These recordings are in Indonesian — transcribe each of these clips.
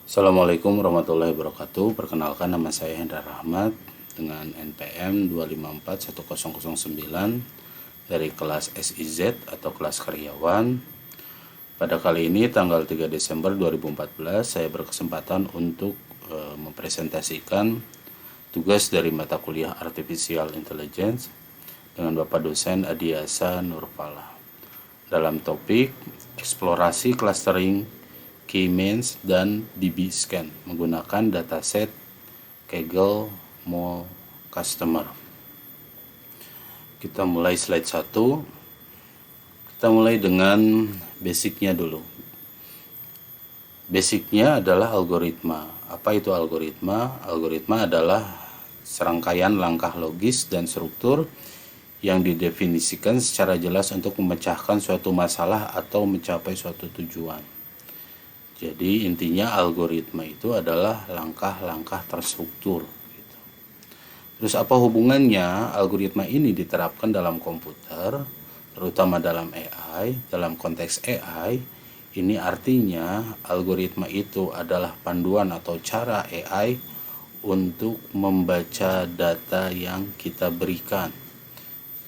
Assalamualaikum warahmatullahi wabarakatuh. Perkenalkan, nama saya Hendra Rahmat dengan NPM 2541009 dari kelas SIZ atau kelas karyawan. Pada kali ini tanggal 3 Desember 2014 saya berkesempatan untuk mempresentasikan tugas dari mata kuliah Artificial Intelligence dengan Bapak dosen Adiasa Nurfala dalam topik eksplorasi clustering K-means dan DB-scan menggunakan dataset Kaggle Mall Customer. Kita mulai slide 1. Kita mulai dengan basicnya dulu. Basicnya adalah algoritma. Apa itu algoritma? Algoritma adalah serangkaian langkah logis dan struktur yang didefinisikan secara jelas untuk memecahkan suatu masalah atau mencapai suatu tujuan. Jadi intinya algoritma itu adalah langkah-langkah terstruktur. Gitu. Terus apa hubungannya algoritma ini diterapkan dalam komputer, terutama dalam AI? Dalam konteks AI, ini artinya algoritma itu adalah panduan atau cara AI untuk membaca data yang kita berikan,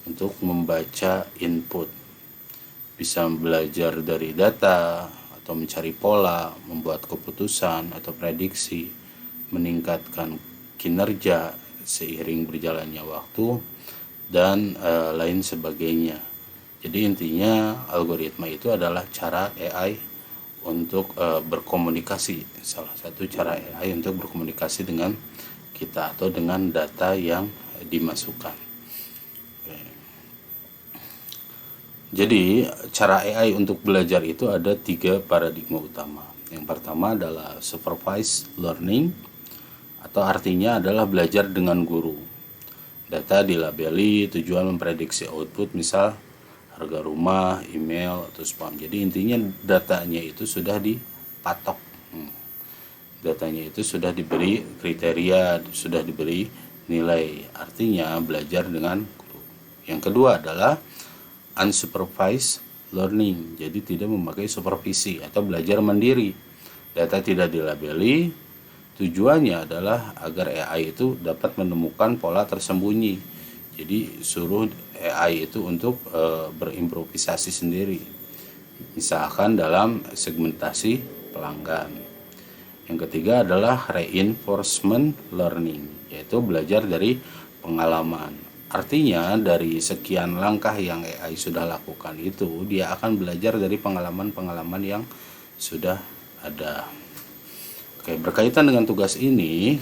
untuk membaca input. Bisa belajar dari data, atau mencari pola, membuat keputusan atau prediksi, meningkatkan kinerja seiring berjalannya waktu, dan lain sebagainya. Jadi intinya algoritma itu adalah cara AI untuk berkomunikasi, salah satu cara AI untuk berkomunikasi dengan kita atau dengan data yang dimasukkan. Jadi cara AI untuk belajar itu ada 3 paradigma utama. Yang pertama adalah supervised learning, atau artinya adalah belajar dengan guru. Data dilabeli, tujuan memprediksi output, misal harga rumah, email, atau spam. Jadi intinya datanya itu sudah dipatok. Datanya itu sudah diberi kriteria, sudah diberi nilai. Artinya belajar dengan guru. Yang kedua adalah unsupervised learning, jadi tidak memakai supervisi atau belajar mandiri. Data tidak dilabeli, tujuannya adalah agar AI itu dapat menemukan pola tersembunyi. Jadi suruh AI itu untuk berimprovisasi sendiri, misalkan dalam segmentasi pelanggan. Yang ketiga adalah reinforcement learning, yaitu belajar dari pengalaman. Artinya dari sekian langkah yang AI sudah lakukan itu, dia akan belajar dari pengalaman-pengalaman yang sudah ada. Oke, berkaitan dengan tugas ini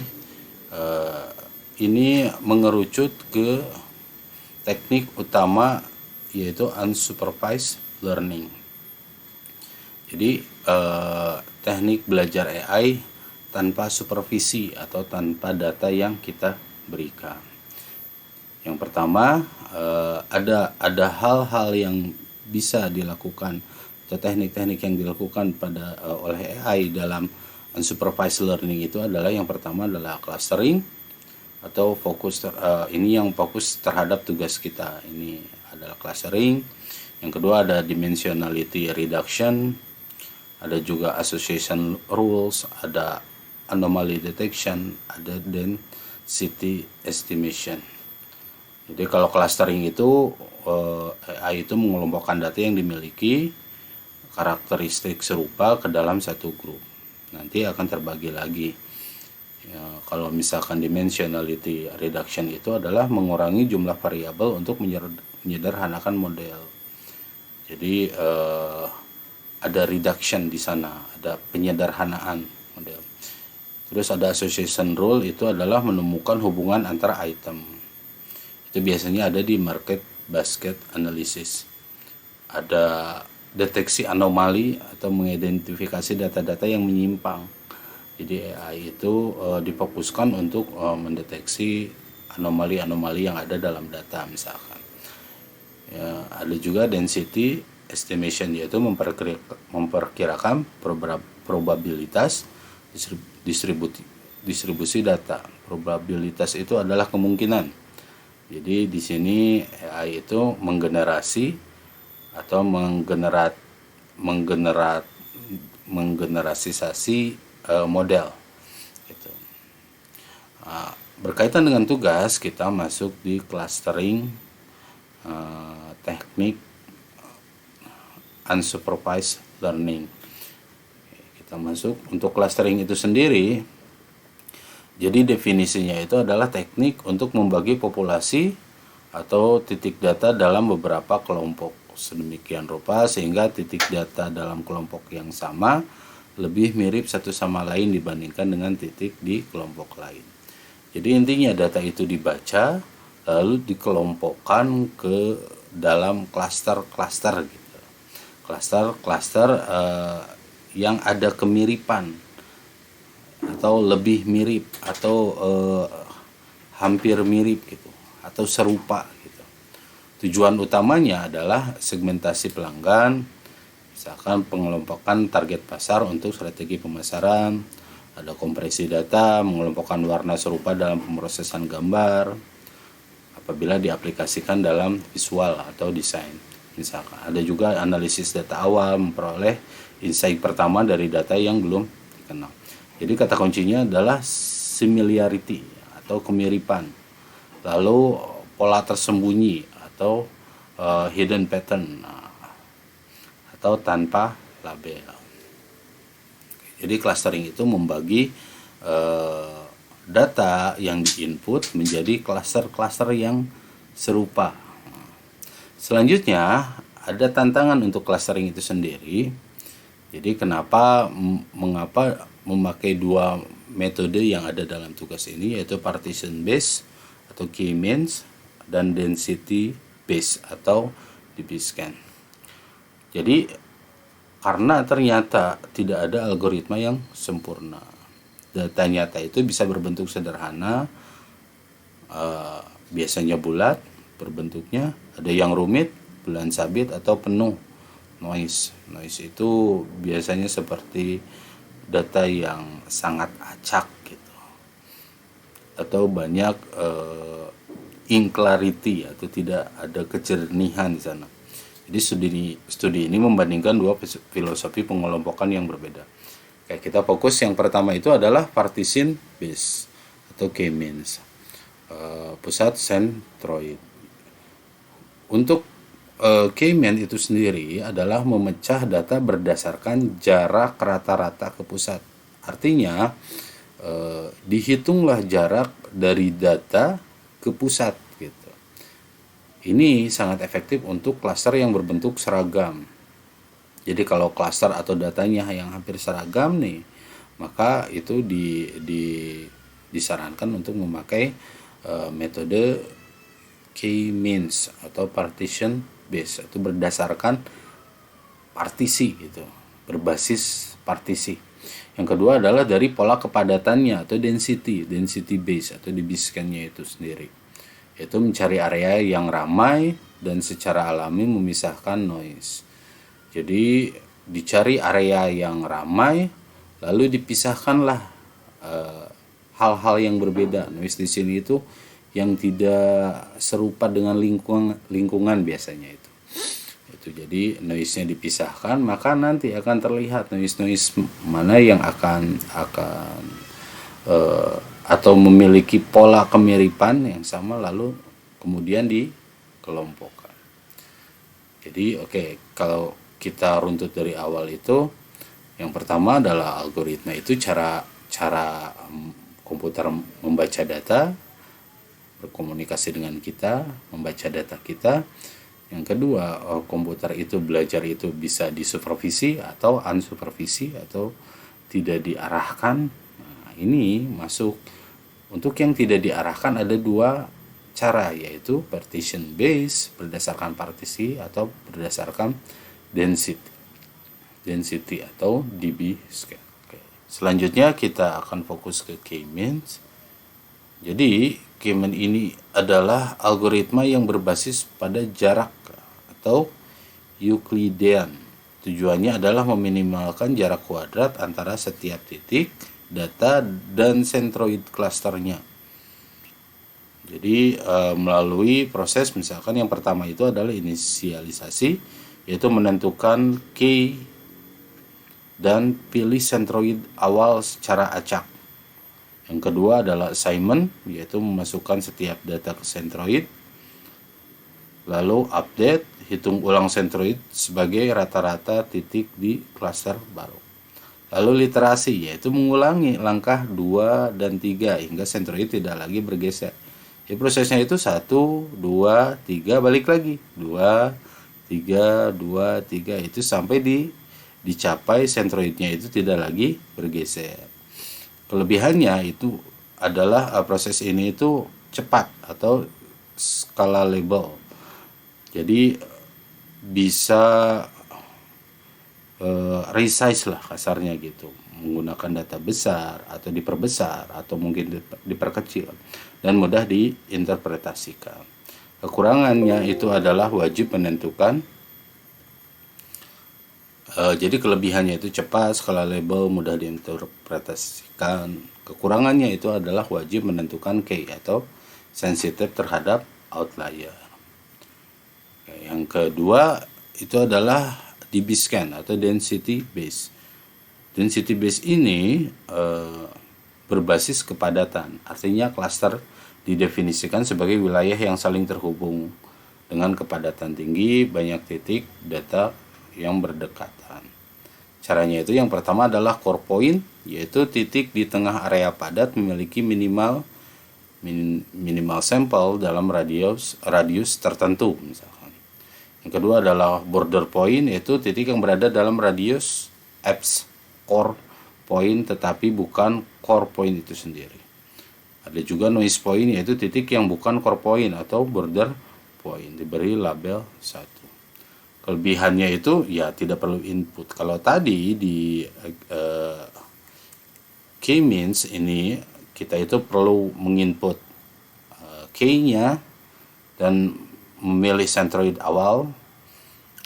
mengerucut ke teknik utama, yaitu unsupervised learning. Jadi teknik belajar AI tanpa supervisi atau tanpa data yang kita berikan. Yang pertama, ada hal-hal yang bisa dilakukan atau teknik-teknik yang dilakukan oleh AI dalam unsupervised learning itu adalah, yang pertama adalah clustering atau fokus ini yang fokus terhadap tugas kita. Ini adalah clustering. Yang kedua ada dimensionality reduction, ada juga association rules, ada anomaly detection, ada density estimation. Jadi kalau clustering itu AI itu mengelompokkan data yang dimiliki karakteristik serupa ke dalam satu grup. Nanti akan terbagi lagi. Ya, kalau misalkan dimensionality reduction itu adalah mengurangi jumlah variabel untuk menyederhanakan model. Jadi ada reduction di sana, ada penyederhanaan model. Terus ada association rule, itu adalah menemukan hubungan antara item. Itu biasanya ada di market basket analysis. Ada deteksi anomali atau mengidentifikasi data-data yang menyimpang. Jadi AI itu difokuskan untuk mendeteksi anomali-anomali yang ada dalam data misalkan. Ya, ada juga density estimation, yaitu memperkirakan probabilitas distribusi data. Probabilitas itu adalah kemungkinan. Jadi di sini AI itu menggenerasi atau menggenerasisasi model gitu. Berkaitan dengan tugas, kita masuk di clustering teknik unsupervised learning. Kita masuk untuk clustering itu sendiri. Jadi definisinya itu adalah teknik untuk membagi populasi atau titik data dalam beberapa kelompok sedemikian rupa sehingga titik data dalam kelompok yang sama lebih mirip satu sama lain dibandingkan dengan titik di kelompok lain. Jadi intinya data itu dibaca lalu dikelompokkan ke dalam klaster-klaster gitu. Klaster-klaster yang ada kemiripan atau lebih mirip atau hampir mirip gitu atau serupa gitu. Tujuan utamanya adalah segmentasi pelanggan, misalkan pengelompokan target pasar untuk strategi pemasaran, ada kompresi data, mengelompokkan warna serupa dalam pemrosesan gambar apabila diaplikasikan dalam visual atau desain. Misalkan ada juga analisis data awal, memperoleh insight pertama dari data yang belum dikenal. Jadi kata kuncinya adalah similarity atau kemiripan. Lalu pola tersembunyi atau hidden pattern atau tanpa label. Jadi clustering itu membagi data yang diinput menjadi klaster-klaster yang serupa. Selanjutnya ada tantangan untuk clustering itu sendiri. Jadi mengapa memakai dua metode yang ada dalam tugas ini, yaitu partition based atau k-means dan density based atau DB-scan. Jadi karena ternyata tidak ada algoritma yang sempurna. Data nyata itu bisa berbentuk sederhana, biasanya bulat berbentuknya, ada yang rumit, bulan sabit atau penuh noise. Noise itu biasanya seperti data yang sangat acak gitu, atau banyak inclarity atau tidak ada kejernihan di sana. Jadi studi ini membandingkan dua filosofi pengelompokan yang berbeda. Oke, kita fokus yang pertama itu adalah partition based atau k-means, pusat sentroid. Untuk k-means itu sendiri adalah memecah data berdasarkan jarak rata-rata ke pusat. Artinya dihitunglah jarak dari data ke pusat gitu. Ini sangat efektif untuk klaster yang berbentuk seragam. Jadi kalau klaster atau datanya yang hampir seragam nih, maka itu disarankan untuk memakai metode k-means atau partition based atau berdasarkan partisi gitu, berbasis partisi. Yang kedua adalah dari pola kepadatannya atau density based atau DB-scan-nya itu sendiri, yaitu mencari area yang ramai dan secara alami memisahkan noise. Jadi dicari area yang ramai lalu dipisahkanlah hal-hal yang berbeda. Noise di sini itu yang tidak serupa dengan lingkungan biasanya itu. Jadi noise-nya dipisahkan, maka nanti akan terlihat noise mana yang akan atau memiliki pola kemiripan yang sama lalu kemudian dikelompokkan. Jadi kalau kita runtut dari awal itu, yang pertama adalah algoritma itu cara komputer membaca data, berkomunikasi dengan kita, membaca data kita. Yang kedua, komputer itu belajar itu bisa disupervisi atau unsupervisi atau tidak diarahkan. Nah, ini masuk. Untuk yang tidak diarahkan ada dua cara, yaitu partition based berdasarkan partisi atau berdasarkan density atau DB-scan. Selanjutnya kita akan fokus ke k-means. Jadi k-means ini adalah algoritma yang berbasis pada jarak atau Euclidean. Tujuannya adalah meminimalkan jarak kuadrat antara setiap titik data dan centroid clusternya. Jadi melalui proses, misalkan yang pertama itu adalah inisialisasi, yaitu menentukan key dan pilih sentroid awal secara acak. Yang kedua adalah assignment, yaitu memasukkan setiap data ke sentroid. Lalu update, hitung ulang sentroid sebagai rata-rata titik di klaster baru. Lalu literasi, yaitu mengulangi langkah 2 dan 3 hingga sentroid tidak lagi bergeser. Ya, prosesnya itu 1, 2, 3, balik lagi. 2, 3, 2, 3, itu sampai dicapai sentroidnya itu tidak lagi bergeser. Kelebihannya itu adalah proses ini itu cepat atau scalable. Jadi bisa resize lah kasarnya gitu, menggunakan data besar atau diperbesar atau mungkin diperkecil dan mudah diinterpretasikan. Kekurangannya itu adalah wajib menentukan. Jadi kelebihannya itu cepat, scalable, mudah diinterpretasikan. Kekurangannya itu adalah wajib menentukan key atau sensitif terhadap outlier. Yang kedua itu adalah DB-scan atau density base. Density base ini berbasis kepadatan, artinya klaster didefinisikan sebagai wilayah yang saling terhubung dengan kepadatan tinggi, banyak titik data yang berdekatan. Caranya itu yang pertama adalah core point, yaitu titik di tengah area padat memiliki minimal sampel dalam radius tertentu misalkan. Yang kedua adalah border point, yaitu titik yang berada dalam radius apps core point tetapi bukan core point itu sendiri. Ada juga noise point, yaitu titik yang bukan core point atau border point, diberi label 1. Kelebihannya itu ya tidak perlu input. Kalau tadi di k-means ini kita itu perlu menginput key-nya dan memilih sentroid awal.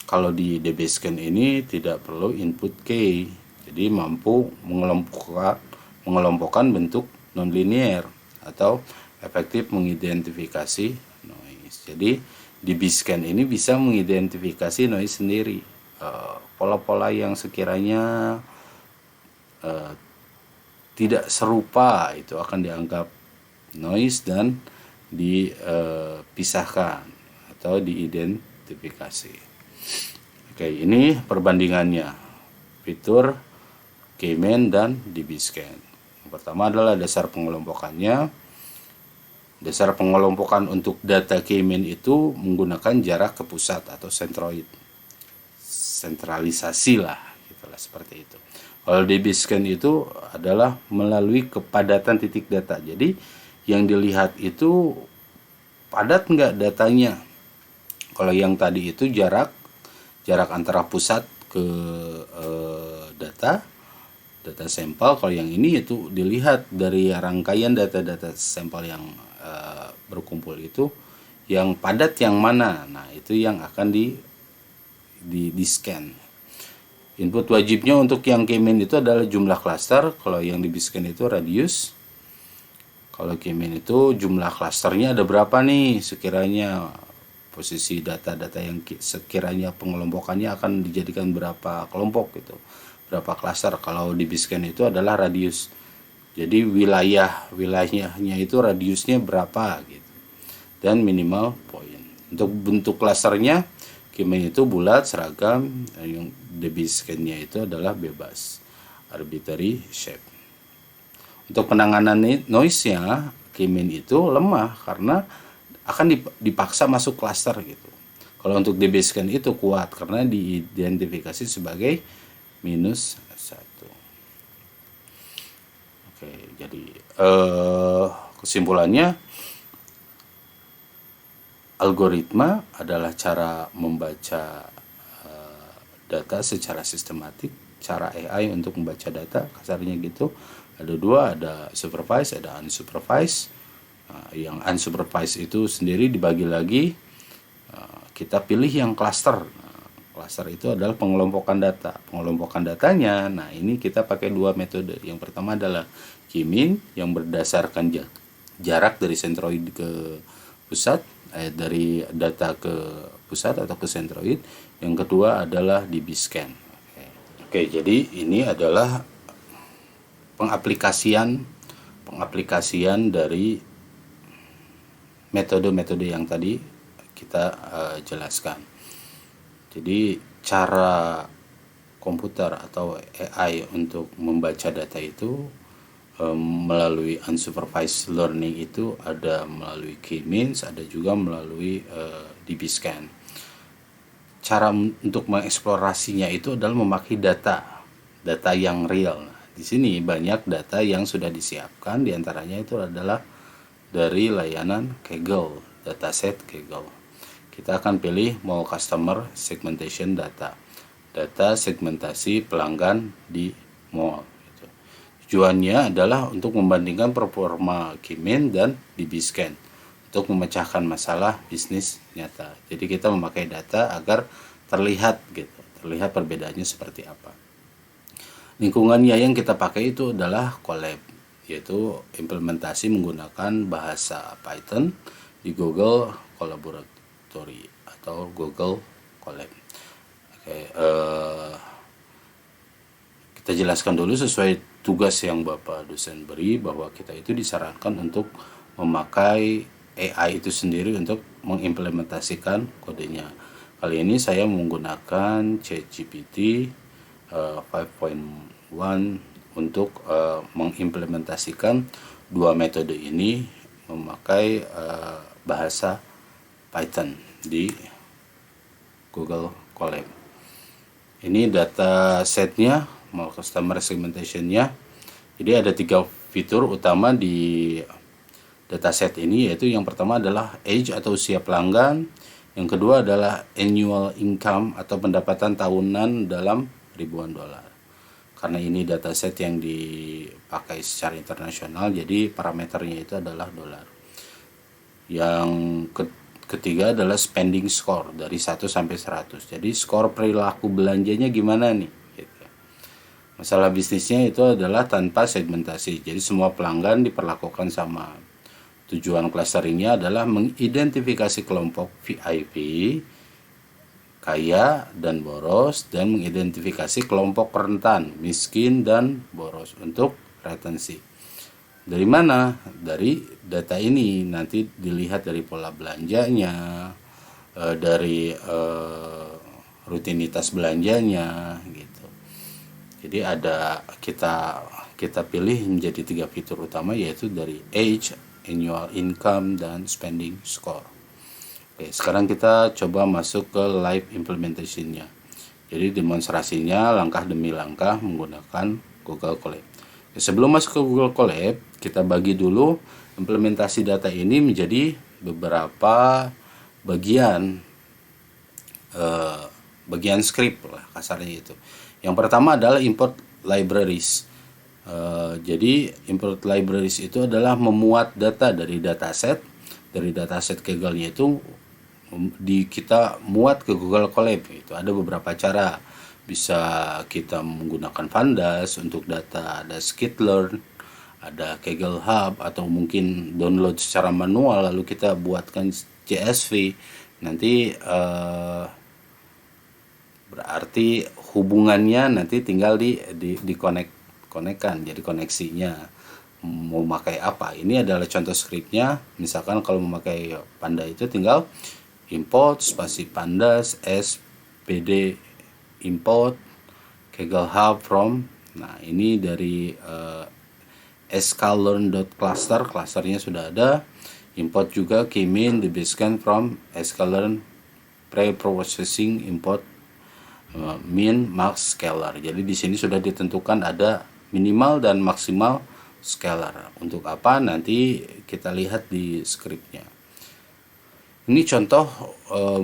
Kalau di DB-scan ini tidak perlu input key, jadi mampu mengelompokkan bentuk nonlinear atau efektif mengidentifikasi noise. Jadi DB-scan ini bisa mengidentifikasi noise sendiri, pola-pola yang sekiranya tidak serupa itu akan dianggap noise dan dipisahkan atau diidentifikasi. Oke, ini perbandingannya fitur K-mean dan DB-scan. Yang pertama adalah dasar pengelompokannya. Dasar pengelompokan untuk data K-mean itu menggunakan jarak ke pusat atau sentroid. Sentralisasi lah, gitulah seperti itu. Kalau DB-scan itu adalah melalui kepadatan titik data. Jadi yang dilihat itu padat nggak datanya. Kalau yang tadi itu jarak antara pusat ke data sampel. Kalau yang ini itu dilihat dari rangkaian data sampel yang berkumpul itu yang padat yang mana. Nah, itu yang akan di scan. Input wajibnya untuk yang K-mean itu adalah jumlah klaster. Kalau yang DB-scan itu radius. Kalau K-mean itu jumlah klasternya ada berapa nih sekiranya, posisi data-data yang sekiranya pengelompokannya akan dijadikan berapa kelompok gitu, berapa klaster. Kalau DB-scan itu adalah radius, jadi wilayahnya itu radiusnya berapa gitu, dan minimal point. Untuk bentuk klasternya K-mean itu bulat seragam, yang DB-scan-nya itu adalah bebas, arbitrary shape. Untuk penanganan noise-nya K-mean itu lemah karena akan dipaksa masuk klaster gitu. Kalau untuk DB-scan itu kuat karena diidentifikasi sebagai -1. Oke, jadi kesimpulannya, algoritma adalah cara membaca data secara sistematik, cara AI untuk membaca data, kasarnya gitu. Ada dua, ada supervised, ada unsupervised. Yang unsupervised itu sendiri dibagi lagi, kita pilih yang cluster. Cluster itu adalah pengelompokan data. Pengelompokan datanya, nah ini kita pakai dua metode. Yang pertama adalah K-mean yang berdasarkan jarak dari sentroid ke pusat, dari data ke pusat atau ke sentroid. Yang kedua adalah DB-scan. Oke, jadi ini adalah pengaplikasian dari metode-metode yang tadi kita jelaskan. Jadi cara komputer atau AI untuk membaca data itu melalui unsupervised learning itu ada melalui K-means, ada juga melalui DB-scan. Cara untuk mengeksplorasinya itu adalah memakai data yang real. Di sini banyak data yang sudah disiapkan, diantaranya itu adalah dari layanan Kaggle, dataset Kaggle. Kita akan pilih mau customer segmentation data segmentasi pelanggan di mall. Tujuannya adalah untuk membandingkan performa K-means dan DB-scan untuk memecahkan masalah bisnis nyata. Jadi kita memakai data agar terlihat perbedaannya seperti apa. Lingkungannya yang kita pakai itu adalah Colab, yaitu implementasi menggunakan bahasa Python di Google Collaboratory atau Google Colab. Oke, kita jelaskan dulu sesuai tugas yang Bapak dosen beri, bahwa kita itu disarankan untuk memakai AI itu sendiri untuk mengimplementasikan kodenya. Kali ini saya menggunakan ChatGPT 5.1 untuk mengimplementasikan dua metode ini memakai bahasa Python di Google Colab. Ini data setnya, mau customer segmentation-nya. Jadi ada 3 fitur utama di dataset ini, yaitu yang pertama adalah age atau usia pelanggan, yang kedua adalah annual income atau pendapatan tahunan dalam ribuan dolar. Karena ini dataset yang dipakai secara internasional, jadi parameternya itu adalah dolar. Yang ketiga adalah spending score dari 1 sampai 100. Jadi skor perilaku belanjanya gimana nih? Gitu. Masalah bisnisnya itu adalah tanpa segmentasi. Jadi semua pelanggan diperlakukan sama. Tujuan clusteringnya adalah mengidentifikasi kelompok VIP, kaya dan boros, dan mengidentifikasi kelompok rentan, miskin dan boros untuk retensi. Dari mana? Dari data ini nanti dilihat dari pola belanjanya, dari rutinitas belanjanya gitu. Jadi ada kita pilih menjadi 3 fitur utama, yaitu dari age, annual income, dan spending score. Oke, sekarang kita coba masuk ke live implementation-nya. Jadi demonstrasinya langkah demi langkah menggunakan Google Colab. Sebelum masuk ke Google Colab, kita bagi dulu implementasi data ini menjadi beberapa bagian script lah kasarnya itu. Yang pertama adalah import libraries. Jadi import libraries itu adalah memuat data dari dataset Kaggle-nya itu kita muat ke Google Colab. Itu ada beberapa cara. Bisa kita menggunakan Pandas untuk data, ada Skitlearn, ada Kaggle Hub, atau mungkin download secara manual lalu kita buatkan CSV. Nanti berarti hubungannya nanti tinggal di konekkan, jadi koneksinya mau pakai apa. Ini adalah contoh scriptnya. Misalkan kalau memakai Panda itu tinggal import spasi pandas spd import Kaggle Hub from. Nah ini dari sklearn.clusternya sudah ada. Import juga K-means DB-scan from sklearn pre-processing import min max scalar. Jadi di sini sudah ditentukan ada minimal dan maksimal scalar. Untuk apa nanti kita lihat di scriptnya. Ini contoh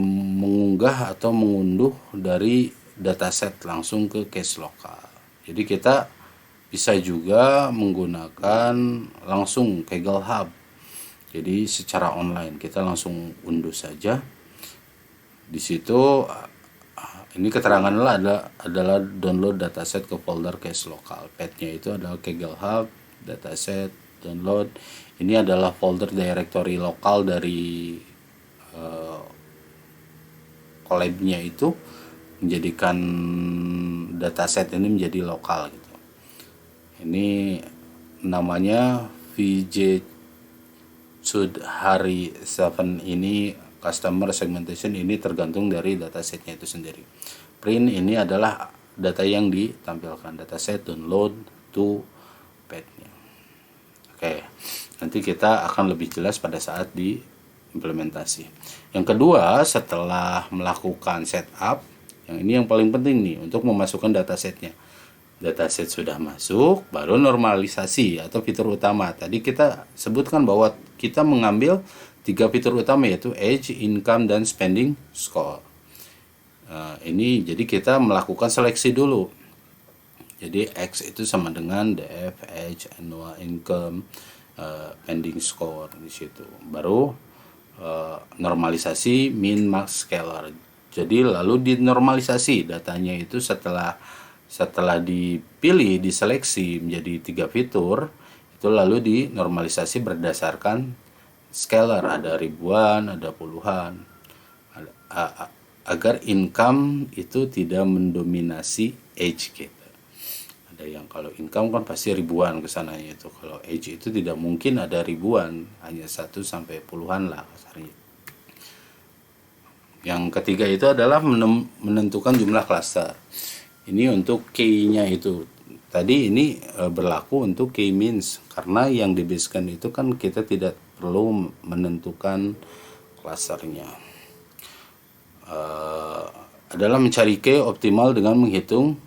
mengunggah atau mengunduh dari dataset langsung ke cache lokal. Jadi kita bisa juga menggunakan langsung Kaggle Hub. Jadi secara online kita langsung unduh saja. Di situ ini keterangan adalah download dataset ke folder cache lokal. Path-nya itu adalah Kaggle Hub, dataset, download. Ini adalah folder directory lokal dari Colab-nya itu. menjadikan dataset ini menjadi lokal gitu. Ini namanya VJ Sudhari 7 ini customer segmentation, ini tergantung dari datasetnya itu sendiri. Print ini adalah data yang ditampilkan, dataset download to pad-nya. Oke, nanti kita akan lebih jelas pada saat di implementasi. Yang kedua, setelah melakukan setup, yang ini yang paling penting nih untuk memasukkan datasetnya. Dataset sudah masuk, baru normalisasi atau fitur utama. Tadi kita sebutkan bahwa kita mengambil 3 fitur utama, yaitu age, income, dan spending score. Ini jadi kita melakukan seleksi dulu. Jadi X itu sama dengan DF, age, annual income, spending score di situ. Baru normalisasi min max scalar. Jadi lalu dinormalisasi datanya itu setelah dipilih, diseleksi menjadi 3 fitur, itu lalu dinormalisasi berdasarkan scalar, ada ribuan, ada puluhan, agar income itu tidak mendominasi age kita. Ada yang kalau income kan pasti ribuan kesananya itu, kalau age itu tidak mungkin ada ribuan, hanya 1 sampai puluhan lah kasarnya. Yang ketiga itu adalah menentukan jumlah klaster. Ini untuk key-nya itu. Tadi ini berlaku untuk key means, karena yang di basekan itu kan kita tidak perlu menentukan klasternya. Adalah mencari key optimal dengan menghitung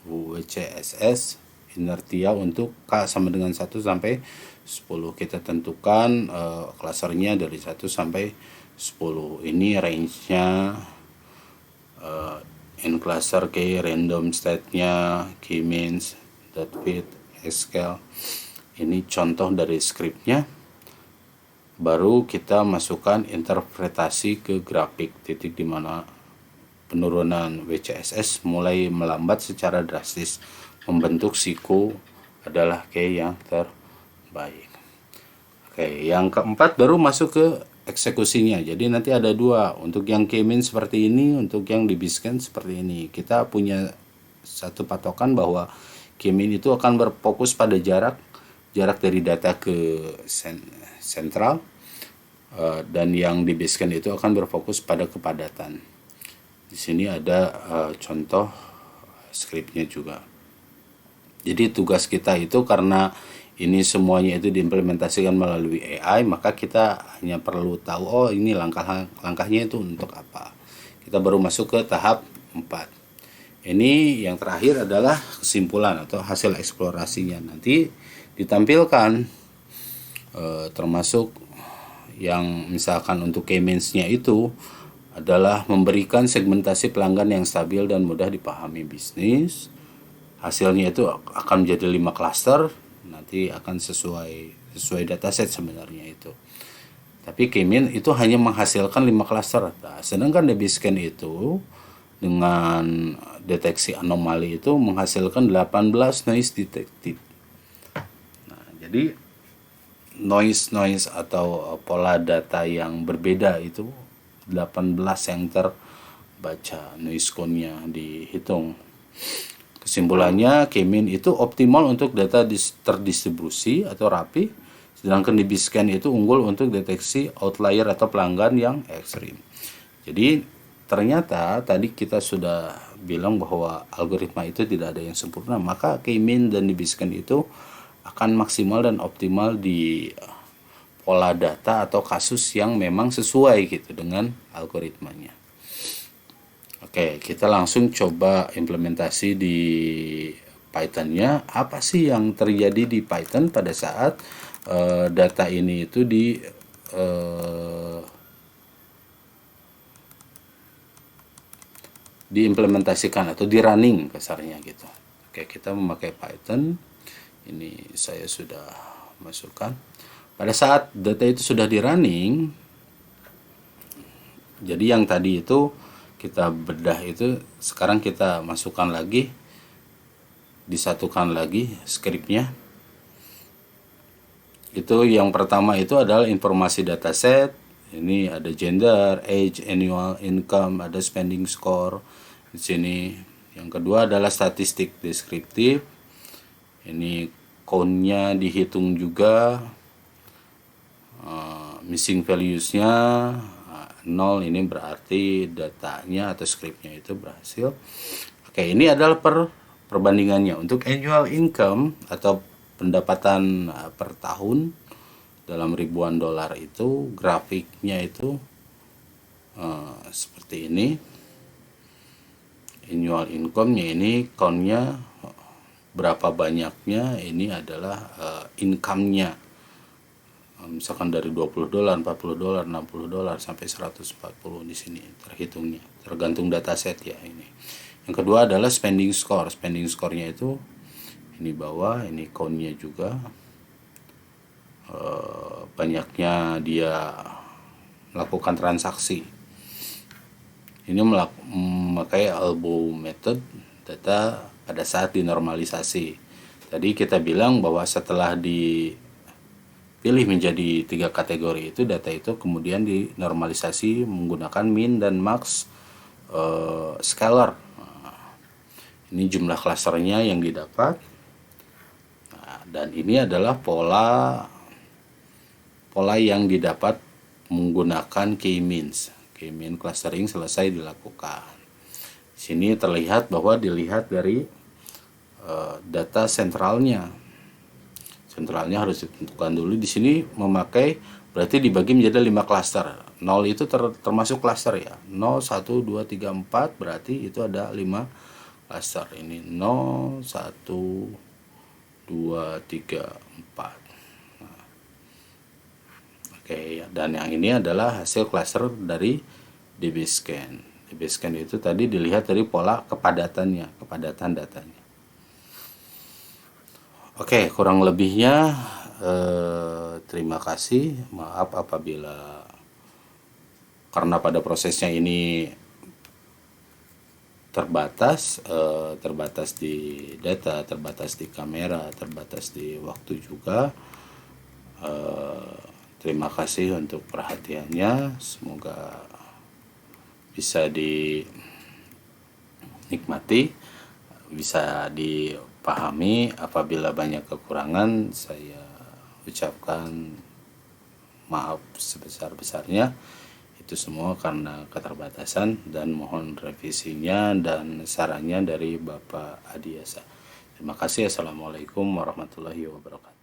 WCSS inertia untuk K sama dengan 1 sampai 10. Kita tentukan klasternya dari 1 sampai 10. Ini range-nya, in cluster key, random state-nya, key means, dot fit, scale. Ini contoh dari script-nya. Baru kita masukkan interpretasi ke grafik, titik di mana penurunan WCSS mulai melambat secara drastis, membentuk siku adalah key yang terbaik. Oke, yang keempat baru masuk ke eksekusinya. Jadi nanti ada 2, untuk yang key mean seperti ini, untuk yang di basekan seperti ini. Kita punya satu patokan bahwa key mean itu akan berfokus pada jarak dari data ke sentral, dan yang di basekan itu akan berfokus pada kepadatan. Di sini ada contoh scriptnya juga. Jadi tugas kita itu, karena ini semuanya itu diimplementasikan melalui AI, maka kita hanya perlu tahu, oh ini langkahnya itu untuk apa. Kita baru masuk ke tahap 4. Ini yang terakhir adalah kesimpulan atau hasil eksplorasinya. Nanti ditampilkan termasuk yang misalkan untuk key means-nya itu adalah memberikan segmentasi pelanggan yang stabil dan mudah dipahami bisnis. Hasilnya itu akan menjadi 5 cluster, nanti akan sesuai dataset sebenarnya itu. Tapi key mean itu hanya menghasilkan 5 cluster. Nah, sedangkan DBScan itu dengan deteksi anomali itu menghasilkan 18 noise detected. Nah, jadi noise atau pola data yang berbeda itu 18 yang terbaca, noise count-nya dihitung. Kesimpulannya, key mean itu optimal untuk data terdistribusi atau rapi, sedangkan DBScan itu unggul untuk deteksi outlier atau pelanggan yang ekstrim. Jadi ternyata tadi kita sudah bilang bahwa algoritma itu tidak ada yang sempurna, maka key mean dan DBScan itu akan maksimal dan optimal di pola data atau kasus yang memang sesuai gitu dengan algoritmanya. Oke, kita langsung coba implementasi di Python-nya. Apa sih yang terjadi di Python pada saat data ini itu diimplementasikan atau di running kasarnya gitu. Oke, kita memakai Python. Ini saya sudah masukkan. Pada saat data itu sudah di running, jadi yang tadi itu kita bedah itu, sekarang kita masukkan lagi, disatukan lagi scriptnya. Itu yang pertama itu adalah informasi dataset. Ini ada gender, age, annual income, ada spending score, Di sini yang kedua adalah statistik deskriptif. Ini count-nya dihitung juga, missing values-nya 0, ini berarti datanya atau script-nya itu berhasil. Oke, ini adalah perbandingannya. Untuk annual income atau pendapatan per tahun dalam ribuan dolar itu grafiknya itu seperti ini. Annual income-nya ini count-nya berapa banyaknya, ini adalah income-nya. Misalkan dari 20 dolar, 40 dolar, 60 dolar sampai 140 di sini terhitungnya. Tergantung dataset ya ini. Yang kedua adalah spending score. Spending score-nya itu ini bawah, ini count-nya juga. Banyaknya dia melakukan transaksi. Ini memakai elbow method data pada saat dinormalisasi. Tadi kita bilang bahwa setelah dipilih menjadi 3 kategori itu, data itu kemudian dinormalisasi menggunakan min dan max scalar. Ini jumlah klasternya yang didapat. Dan ini adalah pola yang didapat menggunakan k-means. K-mean clustering selesai dilakukan. Sini terlihat bahwa dilihat dari data sentralnya. Sentralnya harus ditentukan dulu. Di sini memakai berarti dibagi menjadi 5 klaster. 0 itu termasuk klaster ya. 0, 1, 2, 3, 4 berarti itu ada 5 klaster. Ini 0, 1, 2, 3, 4. Oke, dan yang ini adalah hasil klaster dari DBScan. DBScan itu tadi dilihat dari pola kepadatannya, kepadatan datanya. Oke, kurang lebihnya terima kasih. Maaf apabila karena pada prosesnya ini terbatas di data, terbatas di kamera, terbatas di waktu juga. Terima kasih untuk perhatiannya. Semoga bisa dinikmati, bisa dipahami. Apabila banyak kekurangan, saya ucapkan maaf sebesar-besarnya. Itu semua karena keterbatasan, dan mohon revisinya dan sarannya dari Bapak Adiasa. Terima kasih. Assalamualaikum warahmatullahi wabarakatuh.